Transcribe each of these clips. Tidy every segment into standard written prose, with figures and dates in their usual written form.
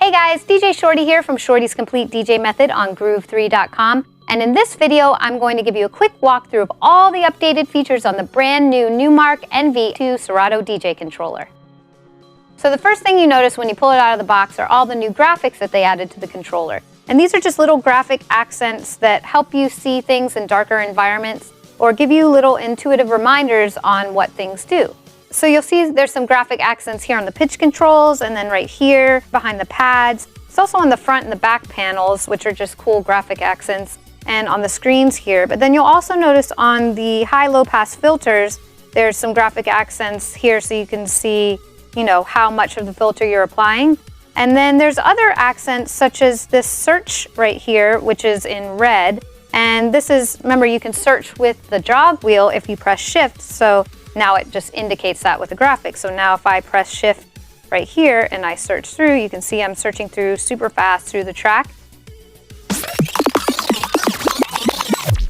Hey guys, DJ Shorty here from Shorty's Complete DJ Method on Groove3.com. And in this video, I'm going to give you a quick walkthrough of all the updated features on the brand new Numark NVII Serato DJ controller. So the first thing you notice when you pull it out of the box are all the new graphics that they added to the controller. And these are just little graphic accents that help you see things in darker environments or give you little intuitive reminders on what things do. So you'll see there's some graphic accents here on the pitch controls and then right here behind the pads. It's also on the front and the back panels, which are just cool graphic accents, and on the screens here. But then you'll also notice on the high-low pass filters, there's some graphic accents here so you can see, how much of the filter you're applying. And then there's other accents such as this search right here, which is in red. And this is, remember, you can search with the jog wheel if you press shift. So now it just indicates that with the graphics. So now if I press shift right here and I search through, you can see I'm searching through super fast through the track,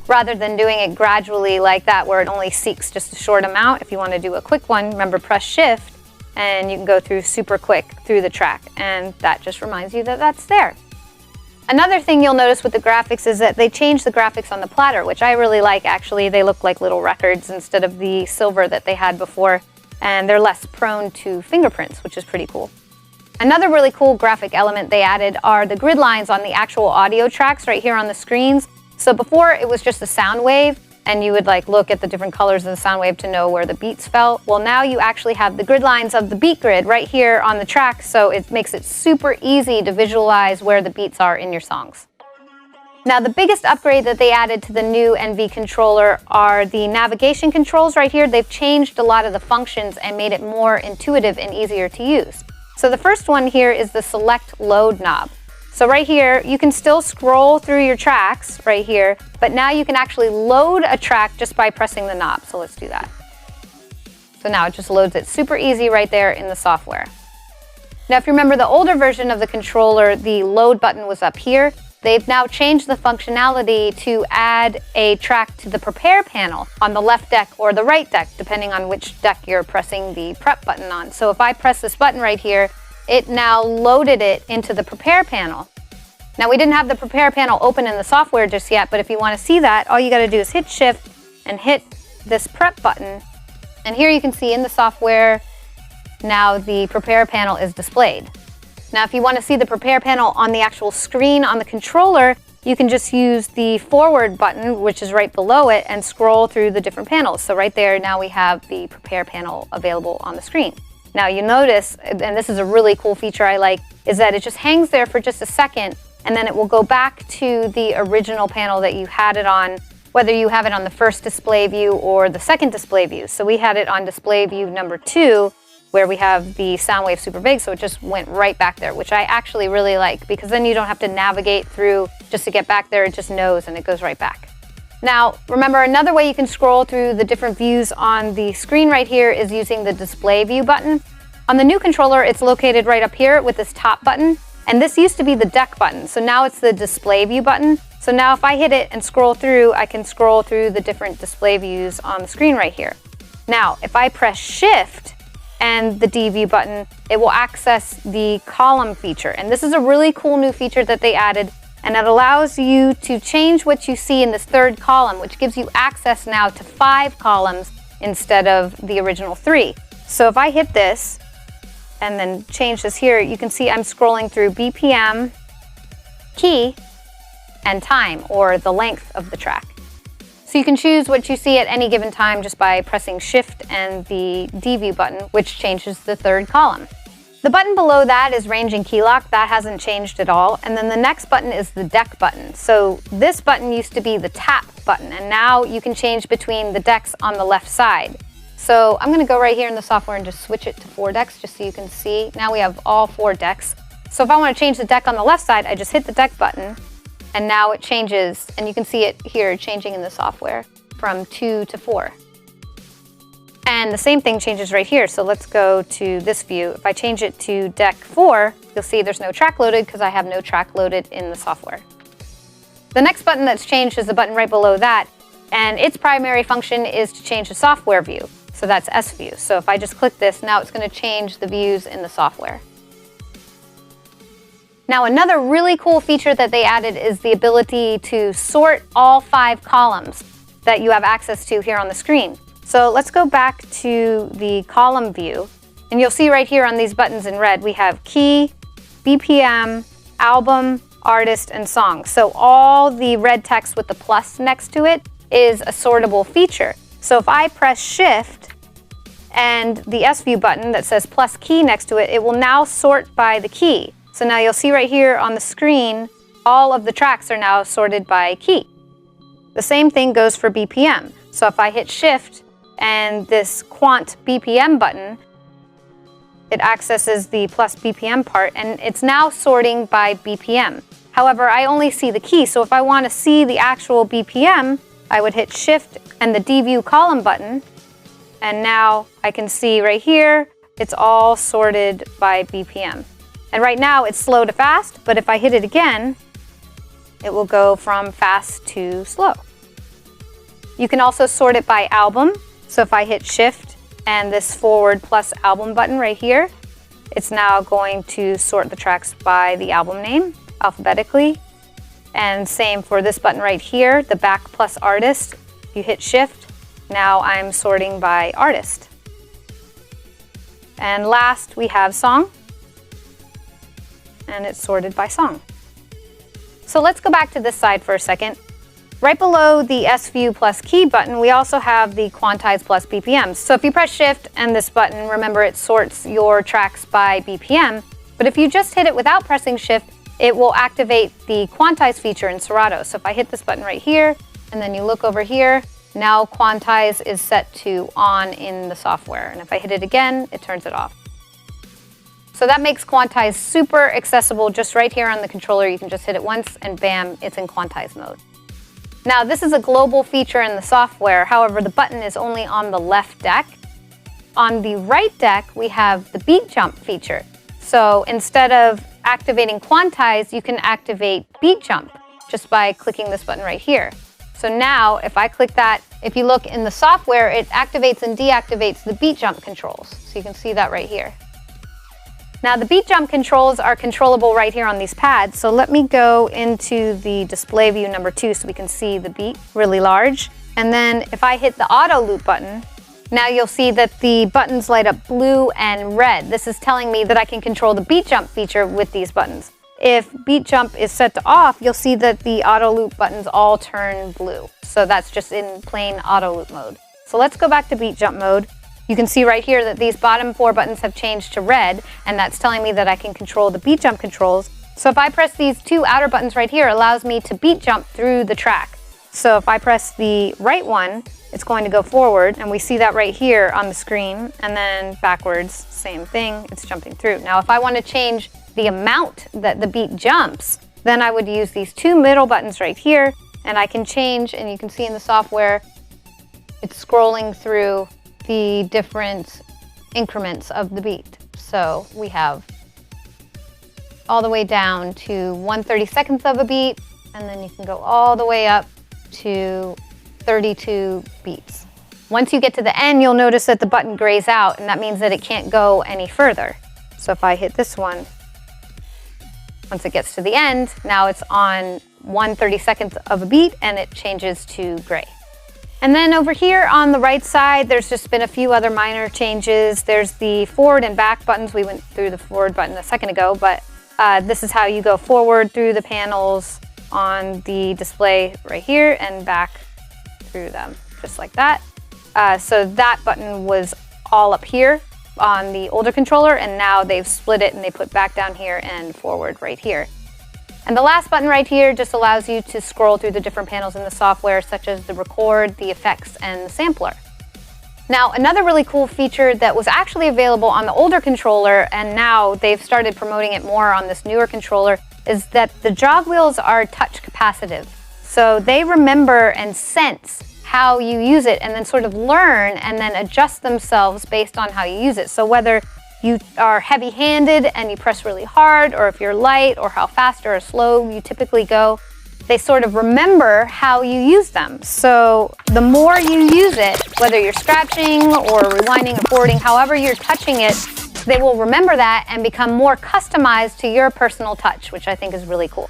rather than doing it gradually like that where it only seeks just a short amount. If you want to do a quick one, remember, press shift and you can go through super quick through the track, and that just reminds you that that's there. Another thing you'll notice with the graphics is that they changed the graphics on the platter, which I really like actually. They look like little records instead of the silver that they had before, and they're less prone to fingerprints, which is pretty cool. Another really cool graphic element they added are the grid lines on the actual audio tracks right here on the screens. So before it was just a sound wave, and you would look at the different colors of the sound wave to know where the beats fell. Well, now you actually have the grid lines of the beat grid right here on the track, so it makes it super easy to visualize where the beats are in your songs. Now, the biggest upgrade that they added to the new NV controller are the navigation controls right here. They've changed a lot of the functions and made it more intuitive and easier to use. So the first one here is the select load knob. So right here, you can still scroll through your tracks right here, but now you can actually load a track just by pressing the knob. So let's do that. So now it just loads it super easy right there in the software. Now, if you remember the older version of the controller, the load button was up here. They've now changed the functionality to add a track to the prepare panel on the left deck or the right deck, depending on which deck you're pressing the prep button on. So if I press this button right here, it now loaded it into the prepare panel. Now, we didn't have the prepare panel open in the software just yet, but if you want to see that, all you got to do is hit shift and hit this prep button. And here you can see in the software, now the prepare panel is displayed. Now, if you want to see the prepare panel on the actual screen on the controller, you can just use the forward button, which is right below it, and scroll through the different panels. So right there, now we have the prepare panel available on the screen. Now you notice, and this is a really cool feature I like, is that it just hangs there for just a second, and then it will go back to the original panel that you had it on, whether you have it on the first display view or the second display view. So we had it on display view number 2, where we have the sound wave super big, so it just went right back there, which I actually really like, because then you don't have to navigate through just to get back there. It just knows and it goes right back. Now, remember, another way you can scroll through the different views on the screen right here is using the display view button. On the new controller, it's located right up here with this top button, and this used to be the deck button, so now it's the display view button. So now if I hit it and scroll through, I can scroll through the different display views on the screen right here. Now, if I press shift and the D view button, it will access the column feature, and this is a really cool new feature that they added. And it allows you to change what you see in this third column, which gives you access now to 5 columns instead of the original 3. So if I hit this and then change this here, you can see I'm scrolling through BPM, key, and time, or the length of the track. So you can choose what you see at any given time just by pressing shift and the D view button, which changes the third column. The button below that is range and key lock. That hasn't changed at all. And then the next button is the deck button. So this button used to be the tap button, and now you can change between the decks on the left side. So I'm going to go right here in the software and just switch it to 4 decks just so you can see. Now we have all 4 decks. So if I want to change the deck on the left side, I just hit the deck button, and now it changes, and you can see it here changing in the software from 2 to 4. And the same thing changes right here. So let's go to this view. If I change it to deck 4, you'll see there's no track loaded because I have no track loaded in the software. The next button that's changed is the button right below that, and its primary function is to change the software view. So that's S view. So if I just click this, now it's going to change the views in the software. Now, another really cool feature that they added is the ability to sort all 5 columns that you have access to here on the screen. So let's go back to the column view, and you'll see right here on these buttons in red, we have key, BPM, album, artist, and song. So all the red text with the plus next to it is a sortable feature. So if I press Shift and the S view button that says plus key next to it, it will now sort by the key. So now you'll see right here on the screen, all of the tracks are now sorted by key. The same thing goes for BPM. So if I hit Shift and this Quant BPM button, it accesses the plus BPM part, and it's now sorting by BPM. However, I only see the key, so if I want to see the actual BPM, I would hit Shift and the D-View column button, and now I can see right here, it's all sorted by BPM. And right now it's slow to fast, but if I hit it again, it will go from fast to slow. You can also sort it by album. So if I hit Shift and this forward plus album button right here, it's now going to sort the tracks by the album name alphabetically. And same for this button right here, the back plus artist. If you hit Shift, now I'm sorting by artist. And last we have song, and it's sorted by song. So let's go back to this side for a second. Right below the S-View plus key button, we also have the Quantize plus BPM. So if you press Shift and this button, remember it sorts your tracks by BPM, but if you just hit it without pressing Shift, it will activate the Quantize feature in Serato. So if I hit this button right here, and then you look over here, now Quantize is set to on in the software. And if I hit it again, it turns it off. So that makes Quantize super accessible just right here on the controller. You can just hit it once and bam, it's in Quantize mode. Now this is a global feature in the software. However, the button is only on the left deck. On the right deck, we have the beat jump feature. So instead of activating Quantize, you can activate beat jump just by clicking this button right here. So now if I click that, if you look in the software, it activates and deactivates the beat jump controls. So you can see that right here. Now the beat jump controls are controllable right here on these pads. So let me go into the display view number 2 so we can see the beat really large. And then if I hit the auto loop button, now you'll see that the buttons light up blue and red. This is telling me that I can control the beat jump feature with these buttons. If beat jump is set to off, you'll see that the auto loop buttons all turn blue. So that's just in plain auto loop mode. So let's go back to beat jump mode. You can see right here that these bottom 4 buttons have changed to red, and that's telling me that I can control the beat jump controls. So if I press these 2 outer buttons right here, it allows me to beat jump through the track. So if I press the right one, it's going to go forward, and we see that right here on the screen, and then backwards, same thing, it's jumping through. Now if I want to change the amount that the beat jumps, then I would use these 2 middle buttons right here, and I can change, and you can see in the software, it's scrolling through the different increments of the beat. So we have all the way down to 1/32 of a beat, and then you can go all the way up to 32 beats. Once you get to the end, you'll notice that the button grays out, and that means that it can't go any further. So if I hit this one, once it gets to the end, now it's on 1/32 of a beat, and it changes to gray. And then over here on the right side, there's just been a few other minor changes. There's the forward and back buttons. We went through the forward button a second ago, but this is how you go forward through the panels on the display right here and back through them, just like that. So that button was all up here on the older controller, and now they've split it and they put back down here and forward right here. And the last button right here just allows you to scroll through the different panels in the software, such as the record, the effects, and the sampler. Now, another really cool feature that was actually available on the older controller, and now they've started promoting it more on this newer controller, is that the jog wheels are touch capacitive. So they remember and sense how you use it and then sort of learn and then adjust themselves based on how you use it. So whether you are heavy-handed and you press really hard, or if you're light, or how fast or slow you typically go, they sort of remember how you use them. So the more you use it, whether you're scratching or rewinding or forwarding, however you're touching it, they will remember that and become more customized to your personal touch, which I think is really cool.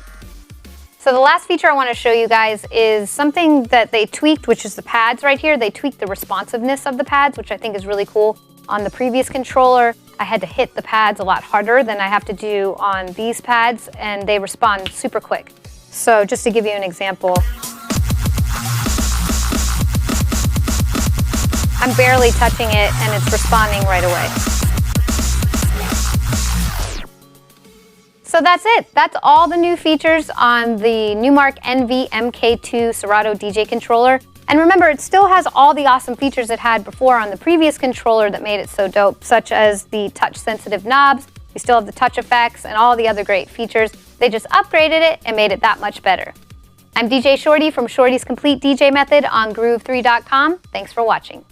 So the last feature I want to show you guys is something that they tweaked, which is the pads right here. They tweaked the responsiveness of the pads, which I think is really cool. On the previous controller, I had to hit the pads a lot harder than I have to do on these pads, and they respond super quick. So just to give you an example, I'm barely touching it and it's responding right away. So that's it. That's all the new features on the Numark NVII MK2 Serato DJ controller. And remember, it still has all the awesome features it had before on the previous controller that made it so dope, such as the touch-sensitive knobs. We still have the touch effects and all the other great features. They just upgraded it and made it that much better. I'm DJ Shorty from Shorty's Complete DJ Method on Groove3.com. Thanks for watching.